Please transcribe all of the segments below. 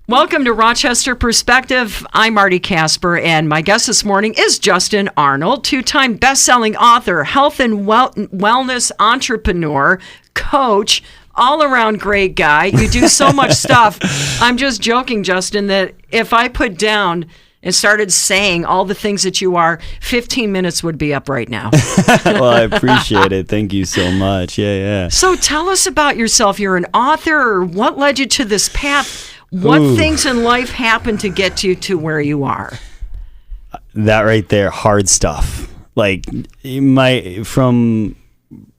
Welcome to Rochester Perspective. I'm Marty Casper, and my guest this morning is Justen Arnold, two-time best-selling author, health and wellness entrepreneur, coach, all-around great guy. You do so much stuff. I'm just joking, Justen, that if I put down and started saying all the things that you are, 15 minutes would be up right now. Well, I appreciate it. Thank you so much. Yeah. So tell us about yourself. You're an author, or what led you to this path? What things in life happened to get you to where you are? That right there, hard stuff. Like from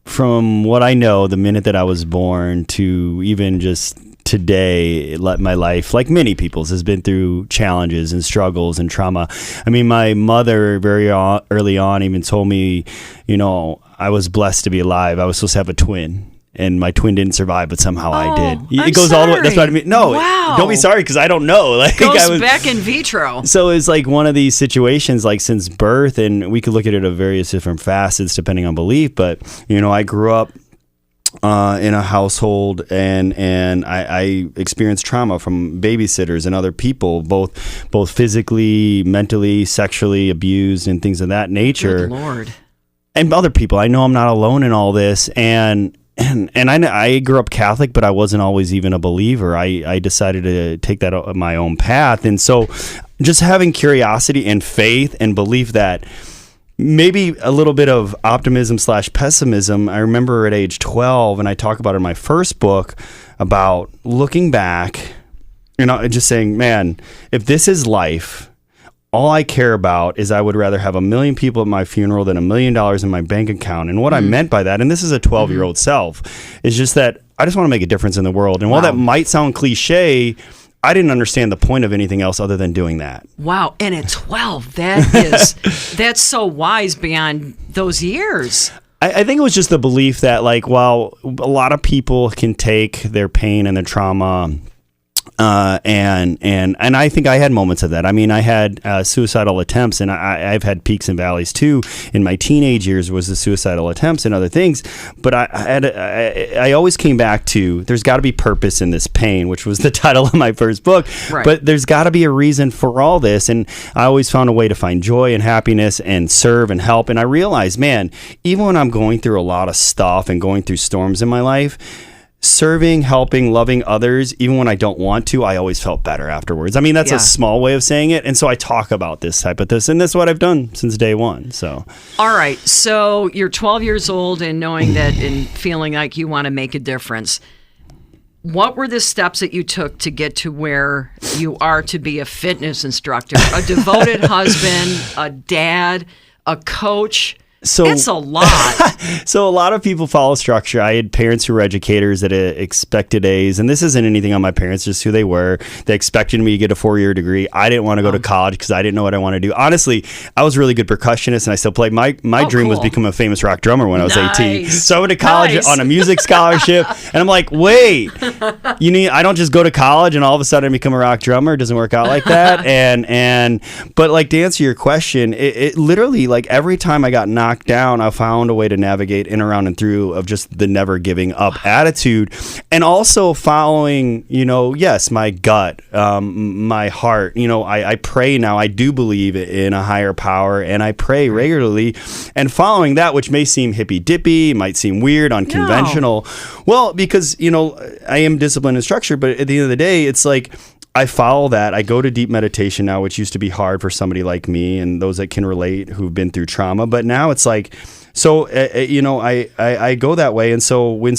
what I know, the minute that I was born to even just today, my life, like many people's, has been through challenges and struggles and trauma. I mean, my mother very early on even told me, I was blessed to be alive. I was supposed to have a twin. And my twin didn't survive, but somehow I did. I'm goes sorry. all the way. That's what I mean. No, wow. Don't be sorry, because I don't know. Like, goes back in vitro. So it's like one of these situations, like since birth, and we could look at it at various different facets depending on belief. But I grew up in a household, and I experienced trauma from babysitters and other people, both physically, mentally, sexually abused, and things of that nature. Good Lord. And other people. I know I'm not alone in all this, and I grew up Catholic, but I wasn't always even a believer. I decided to take that my own path. And so just having curiosity and faith and belief that maybe a little bit of optimism/pessimism. I remember at age 12, and I talk about it in my first book, about looking back, just saying, man, if this is life, all I care about is I would rather have 1 million people at my funeral than $1 million in my bank account. And what I meant by that, and this is a 12-year-old self, is just that I just want to make a difference in the world. And while that might sound cliche, I didn't understand the point of anything else other than doing that. Wow. And at 12, that's so wise beyond those years. I think it was just the belief that, like, while a lot of people can take their pain and their trauma, and I think I had moments of that. I mean, I had suicidal attempts, and I've had peaks and valleys too. In my teenage years was the suicidal attempts and other things. But I always came back to, there's got to be purpose in this pain, which was the title of my first book. Right. But there's got to be a reason for all this. And I always found a way to find joy and happiness and serve and help. And I realized, man, even when I'm going through a lot of stuff and going through storms in my life, serving, helping, loving others, even when I don't want to, I always felt better afterwards. I mean, that's a small way of saying it. And so I talk about this type of this, and that's what I've done since day one. So, all right. So you're 12 years old and knowing that and feeling like you want to make a difference. What were the steps that you took to get to where you are to be a fitness instructor, a devoted husband, a dad, a coach? So it's a lot. So a lot of people follow structure. I had parents who were educators that expected A's, and this isn't anything on my parents, just who they were. They expected me to get a 4-year degree. I didn't want to go to college because I didn't know what I wanted to do. Honestly, I was a really good percudionist, and I still played. My dream was become a famous rock drummer when I was 18. So I went to college on a music scholarship, and I'm like, wait, I don't just go to college and all of a sudden become a rock drummer. It doesn't work out like that. But like, to answer your question, it literally, like, every time I got knocked down, I found a way to navigate in, around, and through of just the never giving up attitude, and also following, yes, my gut, my heart. I pray now. I do believe in a higher power, and I pray regularly, and following that, which may seem hippy dippy, might seem weird, unconventional. No. Well, because I am disciplined and structured, but at the end of the day, it's like, I follow that. I go to deep meditation now, which used to be hard for somebody like me and those that can relate who've been through trauma. But now it's like, so, I go that way. And so when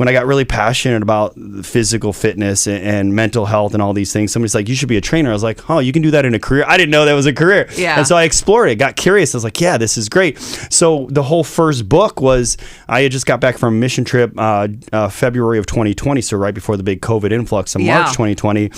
I got really passionate about physical fitness and mental health and all these things, somebody's like, you should be a trainer. I was like, oh, you can do that in a career. I didn't know that was a career. Yeah. And so I explored it, got curious. I was like, yeah, this is great. So the whole first book was, I had just got back from a mission trip February of 2020. So right before the big COVID influx of March 2020.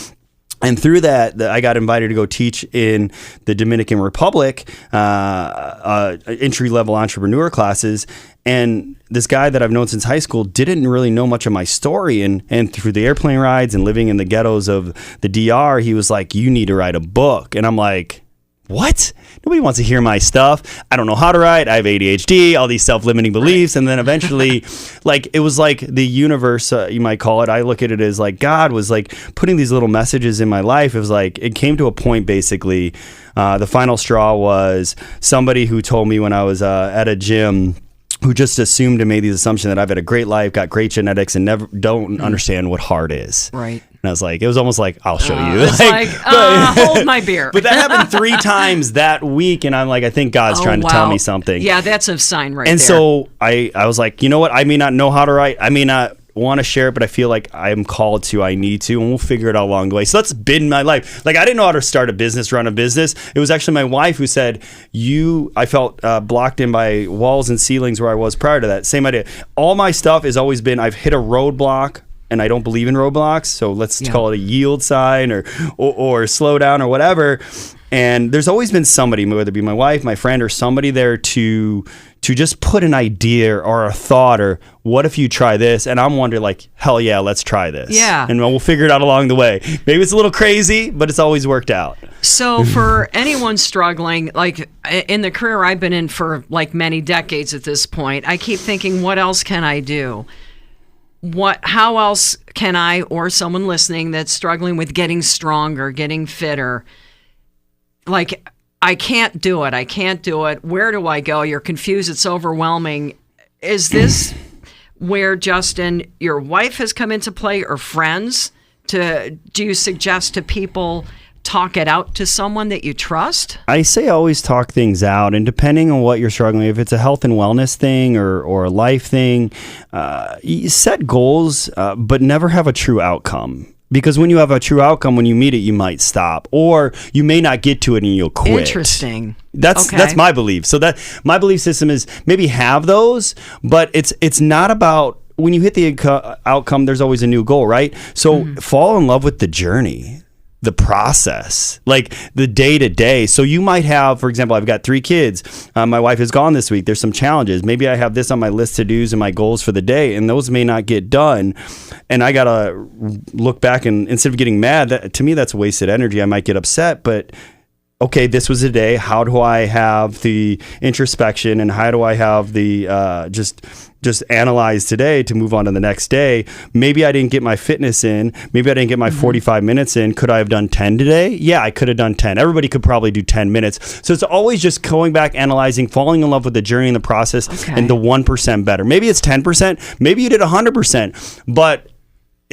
And through that, I got invited to go teach in the Dominican Republic, entry-level entrepreneur classes. And this guy that I've known since high school didn't really know much of my story. And through the airplane rides and living in the ghettos of the DR, he was like, you need to write a book. And I'm like, what? Nobody wants to hear my stuff. I don't know how to write. I have ADHD, all these self-limiting beliefs. And then eventually, like, it was like the universe, you might call it. I look at it as like God was like putting these little messages in my life. It was like, it came to a point, basically, the final straw was somebody who told me when I was at a gym, who just assumed and made the assumption that I've had a great life, got great genetics, and never don't understand what hard is. Right. And I was like, it was almost like, I'll show you. It's like hold my beer. But that happened 3 times that week, and I'm like, I think God's trying to tell me something. Yeah, that's a sign right and there. So I was like, you know what? I may not know how to write. I may not want to share it, but I feel like I'm called to, I need to, and we'll figure it out along the way. So that's been my life. Like, I didn't know how to start a business, run a business. It was actually my wife who said, I felt blocked in by walls and ceilings where I was prior to that. Same idea. All my stuff has always been, I've hit a roadblock, and I don't believe in roadblocks. So let's call it a yield sign or slow down or whatever. And there's always been somebody, whether it be my wife, my friend, or somebody there to just put an idea or a thought or what if you try this? And I'm wondering like, hell yeah, let's try this. Yeah. And we'll figure it out along the way. Maybe it's a little crazy, but it's always worked out. So for anyone struggling, like in the career I've been in for like many decades at this point, I keep thinking, what else can I do? How else can I, or someone listening that's struggling with getting stronger, getting fitter, like, I can't do it. I can't do it. Where do I go? You're confused. It's overwhelming. Is this where, Justin, your wife has come into play or friends? Do you suggest to people talk it out to someone that you trust? I say always talk things out, and depending on what you're struggling with, if it's a health and wellness thing or a life thing, you set goals, but never have a true outcome. Because when you have a true outcome, when you meet it, you might stop, or you may not get to it and you'll quit. Interesting. That's my belief. So that my belief system is maybe have those, but it's not about when you hit the outcome. There's always a new goal, right? So fall in love with the journey. The process, like the day to day. So you might have, for example, I've got 3 kids. My wife is gone this week. There's some challenges. Maybe I have this on my list to do's and my goals for the day, and those may not get done. And I got to look back, and instead of getting mad, to me, that's wasted energy. I might get upset, but okay, this was a day. How do I have the introspection, and how do I have the just analyze today to move on to the next day? Maybe I didn't get my fitness in. Maybe I didn't get my 45 minutes in. Could I have done 10 today? Yeah, I could have done 10. Everybody could probably do 10 minutes. So it's always just going back, analyzing, falling in love with the journey and the process, and the 1% better. Maybe it's 10%. Maybe you did 100%. But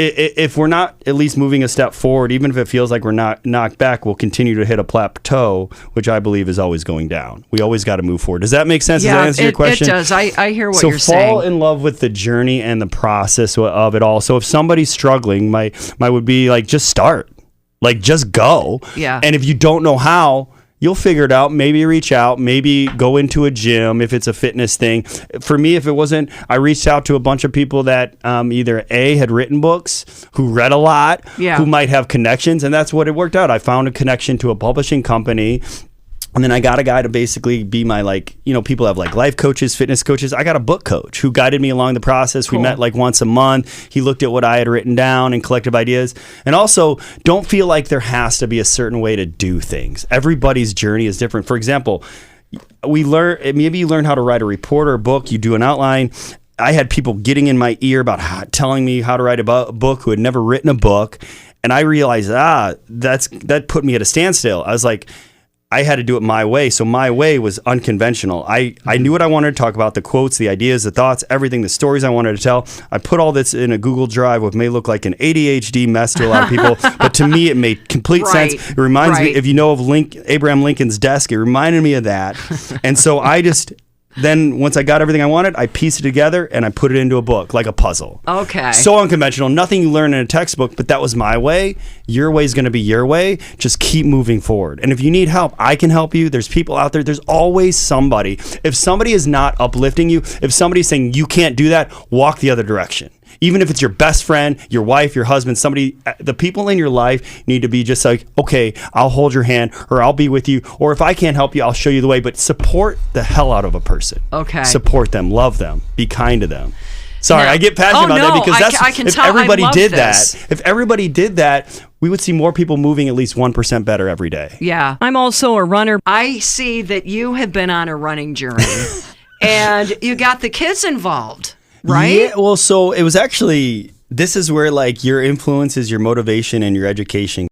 if we're not at least moving a step forward, even if it feels like we're not knocked back, we'll continue to hit a plateau, which I believe is always going down. We always got to move forward. Does that make sense? Yeah, does that answer your question? It does. I hear what you're saying. So fall in love with the journey and the process of it all. So if somebody's struggling, my would be like, just start. Like, just go. Yeah. And if you don't know how, you'll figure it out. Maybe reach out, maybe go into a gym if it's a fitness thing. For me, if it wasn't, I reached out to a bunch of people that either A, had written books, who read a lot, who might have connections, and that's what it worked out. I found a connection to a publishing company. And then I got a guy to basically be my, like, you know, people have like life coaches, fitness coaches. I got a book coach who guided me along the process. Cool. We met like once a month. He looked at what I had written down and collected ideas. And also, don't feel like there has to be a certain way to do things. Everybody's journey is different. For example, maybe you learn how to write a report or a book. You do an outline. I had people getting in my ear about telling me how to write a book who had never written a book. And I realized, that put me at a standstill. I was like, I had to do it my way. So my way was unconventional. I knew what I wanted to talk about, the quotes, the ideas, the thoughts, everything, the stories I wanted to tell. I put all this in a Google Drive, what may look like an ADHD mess to a lot of people, but to me, it made complete sense. It reminds me, if you know of Abraham Lincoln's desk, it reminded me of that. And so then once I got everything I wanted, I pieced it together and I put it into a book, like a puzzle. Okay. So unconventional. Nothing you learn in a textbook, but that was my way. Your way is going to be your way. Just keep moving forward. And if you need help, I can help you. There's people out there. There's always somebody. If somebody is not uplifting you, if somebody's saying you can't do that, walk the other direction. Even if it's your best friend, your wife, your husband, somebody, the people in your life need to be just like, okay, I'll hold your hand, or I'll be with you, or if I can't help you, I'll show you the way. But support the hell out of a person. Okay. Support them, love them, be kind to them. Sorry, now, I get passionate about that because I can if tell everybody I love did this. that, if everybody did that, we would see more people moving at least 1% better every day. Yeah. I'm also a runner. I see that you have been on a running journey and you got the kids involved, right? Yeah, well, so it was actually, this is where like your influence is your motivation and your education